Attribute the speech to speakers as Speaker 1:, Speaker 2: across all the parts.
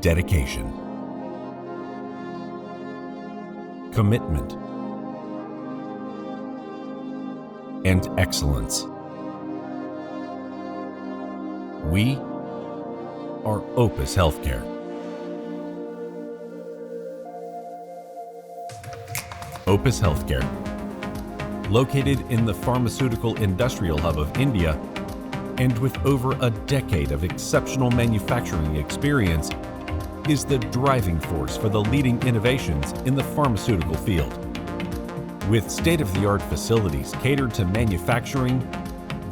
Speaker 1: dedication, commitment, and excellence. We are Opes Healthcare. Opes Healthcare, located in the pharmaceutical industrial hub of India, and with over a decade of exceptional manufacturing experience, is the driving force for the leading innovations in the pharmaceutical field. With state-of-the-art facilities catered to manufacturing,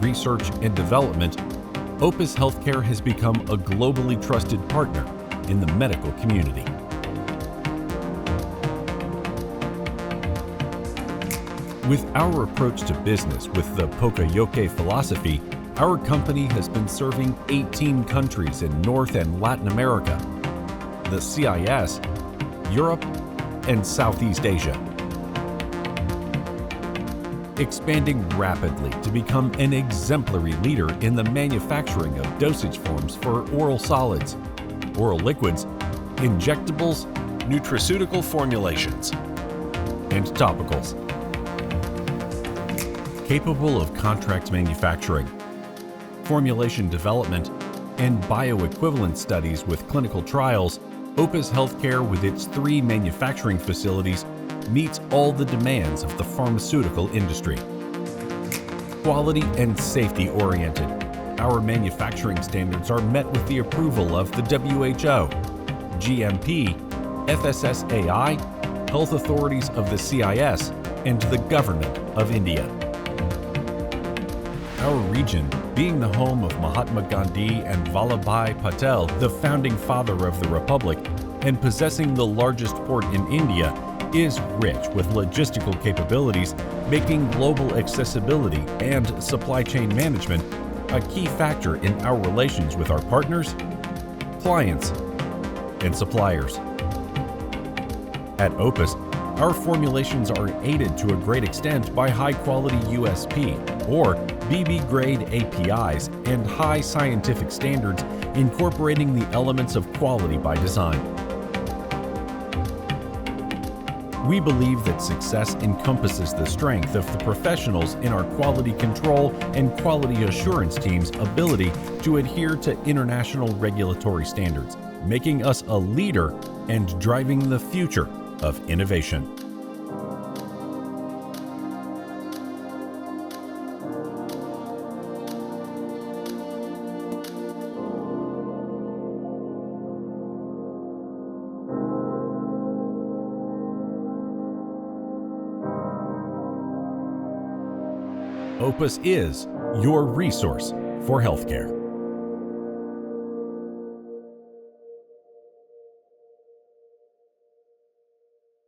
Speaker 1: research, and development, Opes Healthcare has become a globally trusted partner in the medical community. With our approach to business with the Poka-Yoke philosophy, our company has been serving 18 countries in North and Latin America, the CIS, Europe, and Southeast Asia, expanding rapidly to become an exemplary leader in the manufacturing of dosage forms for oral solids, oral liquids, injectables, nutraceutical formulations, and topicals. Capable of contract manufacturing, formulation development, and bio-equivalence studies with clinical trials, Opes Healthcare, with its 3 manufacturing facilities, meets all the demands of the pharmaceutical industry. Quality and safety oriented, our manufacturing standards are met with the approval of the WHO, GMP, FSSAI, health authorities of the CIS, and the government of India. Our region, being the home of Mahatma Gandhi and Vallabhbhai Patel, the founding father of the Republic, and possessing the largest port in India, is rich with logistical capabilities, making global accessibility and supply chain management a key factor in our relations with our partners, clients, and suppliers. At Opes, our formulations are aided to a great extent by high-quality USP or BB-grade APIs and high scientific standards incorporating the elements of quality by design. We believe that success encompasses the strength of the professionals in our quality control and quality assurance team's ability to adhere to international regulatory standards, making us a leader and driving the future of innovation. Opes is your resource for healthcare.